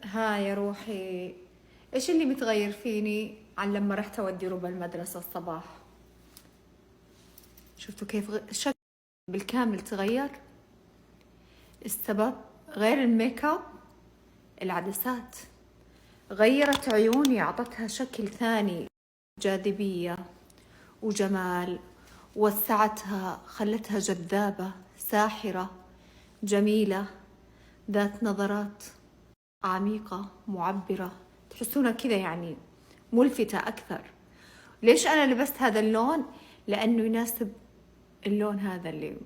ها يا روحي، ايش اللي متغير فيني عن لما رحت اودي ربع المدرسة الصباح؟ شفتوا كيف الشكل بالكامل تغير؟ السبب غير الميك اب، العدسات غيرت عيوني، اعطتها شكل ثاني، جاذبية وجمال، وسعتها، خلتها جذابة ساحرة جميلة، ذات نظرات عميقة معبرة، تحسونها كذا يعني ملفتة أكثر. ليش أنا لبست هذا اللون؟ لأنه يناسب اللون هذا اللي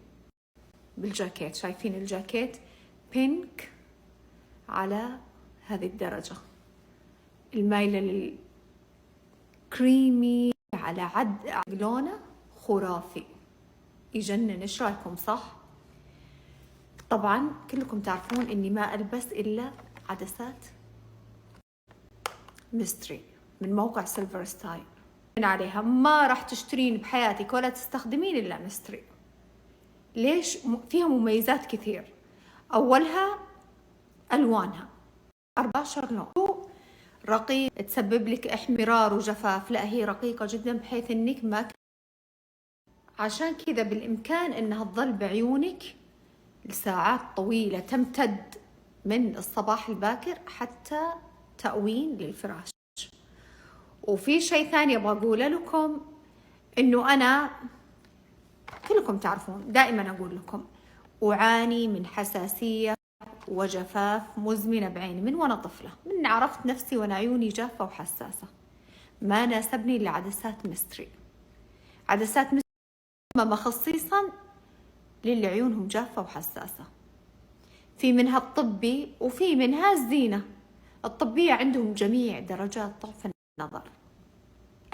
بالجاكيت. شايفين الجاكيت بينك على هذه الدرجة، المايلة للكريمي على عد، لونه خرافي يجنن. ايش رايكم؟ صح؟ طبعا كلكم تعرفون اني ما البس الا عدسات ميستري من موقع سيلفر ستايل، عليها ما راح تشترين بحياتك ولا تستخدمين الا ميستري. ليش؟ فيها مميزات كثير. اولها الوانها 14 لون، رقيق، تسبب لك احمرار وجفاف، لا هي رقيقة جدا بحيث انك ما، عشان كذا بالامكان انها تظل بعيونك لساعات طويلة، تمتد من الصباح الباكر حتى تأوين للفراش. وفي شيء ثاني ابغى اقوله لكم، انه انا كلكم تعرفون دائما اقول لكم اعاني من حساسية وجفاف مزمنة بعيني من وانا طفلة، من عرفت نفسي وانا عيوني جافة وحساسة. ما ناسبني الا عدسات ميستري. عدسات مصممة خصيصا للي عيونهم جافة وحساسة. في منها الطبي وفي منها الزينة. الطبية عندهم جميع درجات ضعف النظر،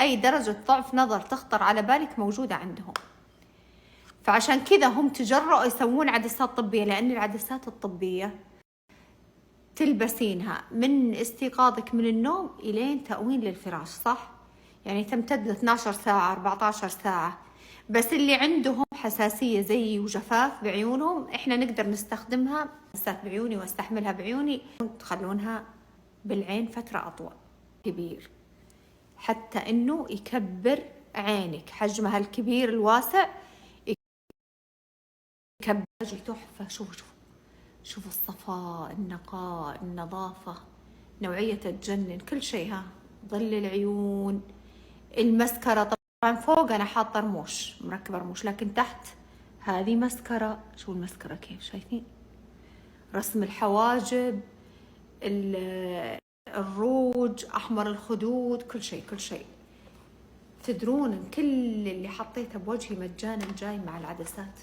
أي درجة ضعف نظر تخطر على بالك موجودة عندهم. فعشان كذا هم تجرؤوا يسوون عدسات طبية، لأن العدسات الطبية تلبسينها من استيقاظك من النوم إلين تأوين للفراش، صح؟ يعني تمتد 12 ساعة 14 ساعة. بس اللي عندهم حساسية زي وجفاف بعيونهم، احنا نقدر نستخدمها عدسات بعيوني واستحملها بعيوني، تخلونها بالعين فترة أطول. كبير حتى انه يكبر عينك، حجمها الكبير الواسع يكبر. تحفة. شوفوا الصفاء، النقاء، النظافة، نوعية تجنن، كل شيء. ها ظل العيون، المسكرة. طبعا فوق انا حاطة رموش، مركبة رموش، لكن تحت هذه مسكرة. شو المسكرة كيف شايفين؟ رسم الحواجب، الروج، احمر الخدود، كل شيء. تدرون كل اللي حطيته بوجهي مجانا جاي مع العدسات.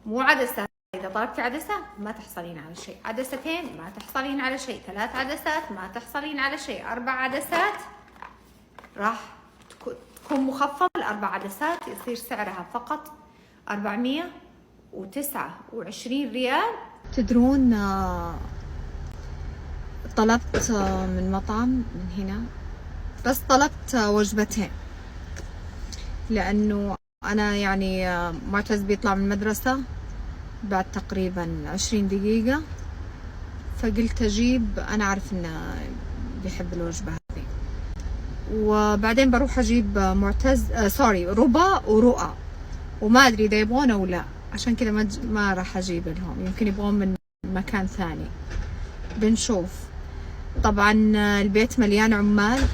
مو عدسة، إذا طلبتي عدسة ما تحصلين على شيء، عدستين ما تحصلين على شيء، 3 عدسات ما تحصلين على شيء، 4 عدسات راح تكون مخفض. ال4 عدسات يصير سعرها فقط 429 ريال. تدرون طلبت من مطعم من هنا، بس طلبت وجبتين، لأنه أنا يعني معتز بيطلع من المدرسة بعد تقريبا 20 دقيقة، فقلت أجيب، أنا أعرف إنه بيحب الوجبة هذه، وبعدين بروح أجيب معتز ربا ورؤى، وما أدري إذا يبغونه ولا، عشان كذا ما راح أجيب لهم، يمكن يبغون من مكان ثاني، بنشوف. طبعا البيت مليان عمال،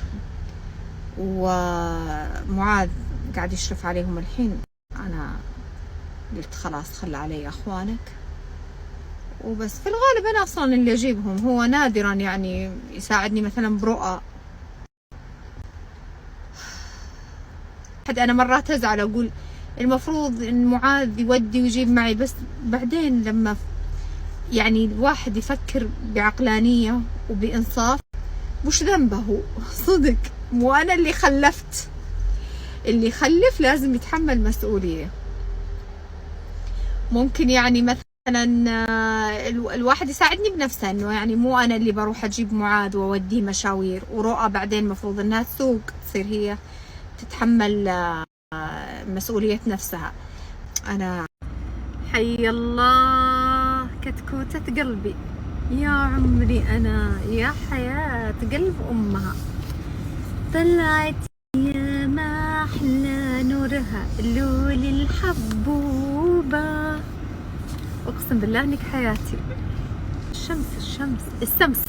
ومعاذ قاعد يشرف عليهم الحين. أنا قلت خلاص خلى علي أخوانك وبس. في الغالب أنا أصلا اللي أجيبهم، هو نادرا يعني يساعدني مثلا برؤى. أنا مرات أزعل أقول المفروض إن معاذ يودي ويجيب معي، بس بعدين لما يعني الواحد يفكر بعقلانية وبإنصاف، وش ذنبه هو؟ صدق مو أنا اللي خلفت، اللي يخلف لازم يتحمل مسؤولية. ممكن يعني مثلا الواحد يساعدني بنفسه، انه يعني مو انا اللي بروح اجيب معاذ واوديه مشاوير، ورؤى بعدين المفروض انها تسوق، تصير هي تتحمل مسؤولية نفسها. انا حي الله كتكوتة قلبي، يا عمري أنا يا حياة قلب أمها، طلعت يا ما أحلى نورها لول الحبوبة، أقسم بالله إنك حياتي. الشمس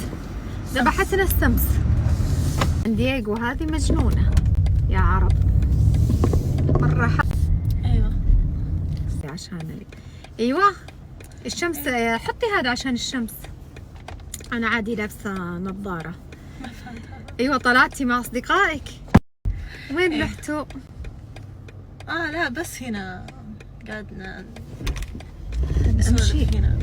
ذبحتنا الشمس. دييغو هذه مجنونة يا عرب مرة ايوه عشان ايوه الشمس. حطي هذا عشان الشمس. انا عادي لابسة نظارة. ما فهمت. ايوه طلعتي مع اصدقائك؟ وين رحتوا؟ لا بس هنا قعدنا نمشي هنا.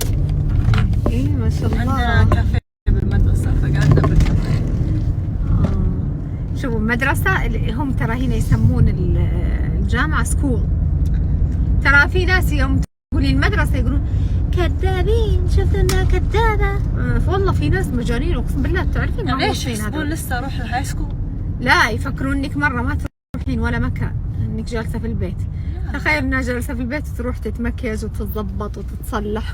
ايه ما شاء الله. عندنا كافيه بالمدرسة فقعدنا بالكافيه. شوفوا المدرسة هم ترى هنا يسمون الجامعة سكول. ترى في ناس يوم تقولين المدرسة يقولون كذابين، شفت انها كذابة. والله في ناس مجانين اقسم بالله. تعرفين ليش يحسبون لسه اروح الهاي سكول؟ لا يفكرون انك مرة ما تروحين ولا مكان، انك جالسة في البيت. تخيل انها جالسة في البيت تروح تتمكيج وتتظبط وتتصلح.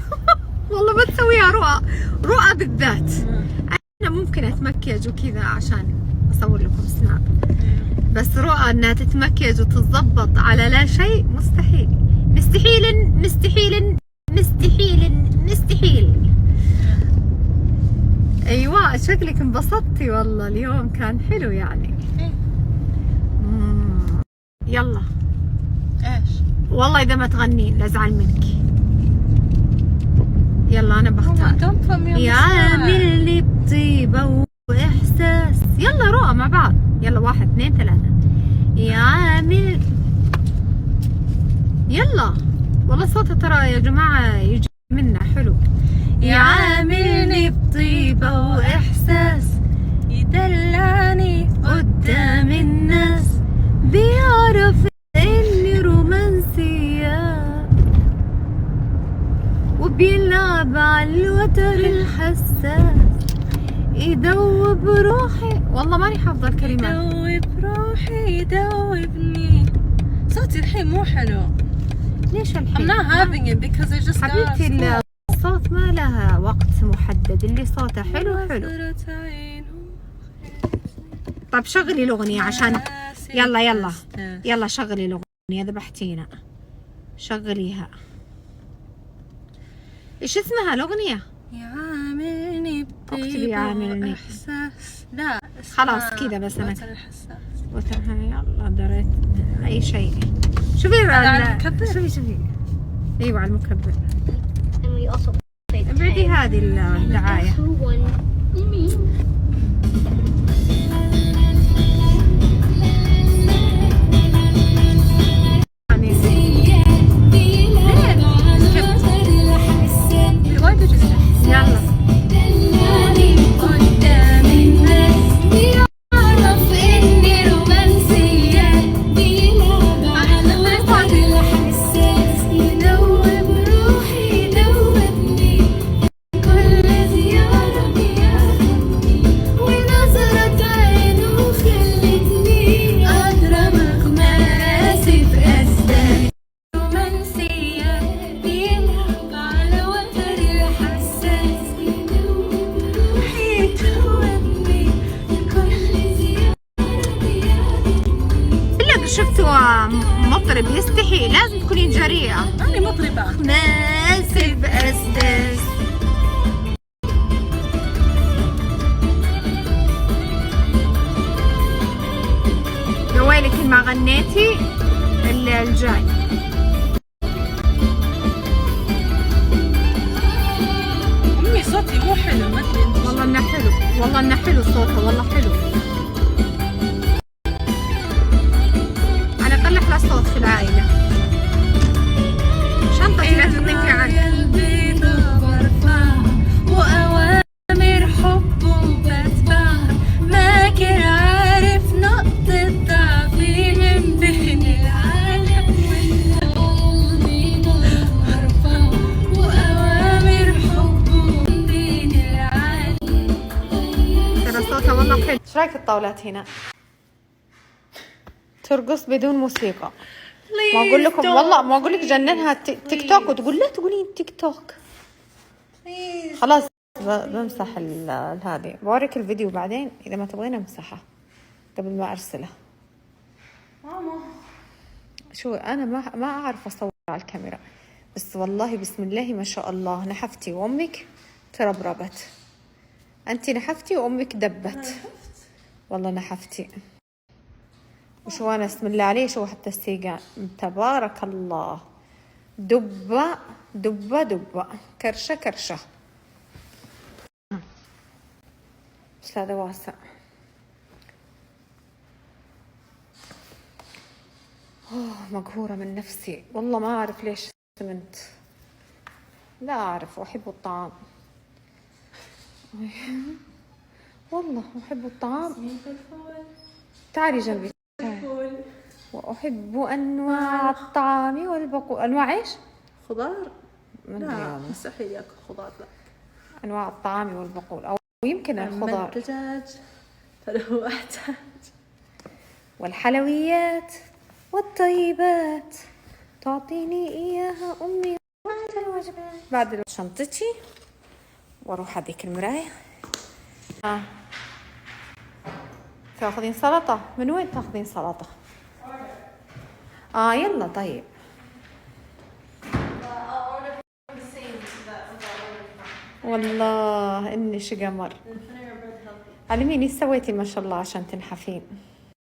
والله ما تسويها رؤى بالذات. انا ممكن اتمكيج وكذا عشان اصور لكم سناب، بس رؤى انها تتمكيج وتتظبط على لا شيء مستحيل. مستحيل. ايوه شكلك انبسطتي والله. اليوم كان حلو يعني. يلا ايش؟ والله اذا ما تغنين لازعل منك. يلا انا بختار. يا عامل لي بطيبة واحساس. يلا رؤى مع بعض. يلا 1 2 3. يا عامل. يلا والله صوتها ترى يا جماعة يجي منا حلو. يا عاملني بطيبة واحساس، يدلعني قدام الناس، بيعرف اني رومانسية، وبيلعب على الوتر الحساس، يدوب روحي. والله ماني حافظة الكلمات. يدوب روحي يدوبني. صوتي الحين مو حلو. ليش الحين؟ I'm not having it because I just حبيبتي الصوت ما لها وقت محدد، اللي صوته حلو. طيب شغلي الأغنية عشان يلا شغلي الأغنية. ذبحتينا. شغليها. ايش اسمها الأغنية؟ يعاملني اكتبي يعاملني. إحساس. لا خلاص كذا بس أنا الحساس. يلا دريت أي شيء. شوفي على المكبر. شوفي ايوه على المكبر. ابعدي هذه الدعاية. شفتوا مطرب يستحي؟ لازم تكونين جريئة. أنا مطربة ناسب أسدس. يا ويلك إن ما غنيتي الجاي. أمي صوتي مو حلو ما أدري. والله إنه حلو صوتها والله حلو. أحلى صوت في العائلة. شنطتي لا تضيفي عنها. وأوامر حب وبتبعها، ما كان عارف نقطة ضعفي من بين العالم. وأوامر حب بين العالم. ترى صوتها والله حلو. ايش رايك الطاولات هنا؟ ترقص بدون موسيقى. ما اقول لكم والله ما اقول لك جننها تيك توك وتقول لا تقولين تيك توك. خلاص بمسح هذه، بوريك الفيديو بعدين اذا ما تبغين امسحه قبل ما ارسله. ماما شو انا ما اعرف اصور على الكاميرا، بس والله بسم الله ما شاء الله نحفتي وامك تربربت. انت نحفتي وامك دبت. والله نحفتي. وشو انا بسم الله عليه، شو حتى السيقان تبارك الله، دبة دبة دبة، كرشة كرشة. بس هذا واسع. مقهورة من نفسي والله، ما أعرف ليش سمنت، لا أعرف. وأحب الطعام والله، أحب الطعام. تعالي جنبي. وأحب أنواع الطعام والبقول. أنواع إيش؟ خضار؟ ما أدري لا والله. مستحيل ياكل خضار، لا. أنواع الطعام والبقول، أو يمكن أما الخضار الدجاج فله أحتاج. والحلويات والطيبات تعطيني إياها أمي بعد شنطتي. واروح هذيك المراية. تاخذين سلطة؟ من وين تاخذين سلطة؟ يلا طيب. والله اني شقمر. على مين سويتي ما شاء الله عشان تنحفين؟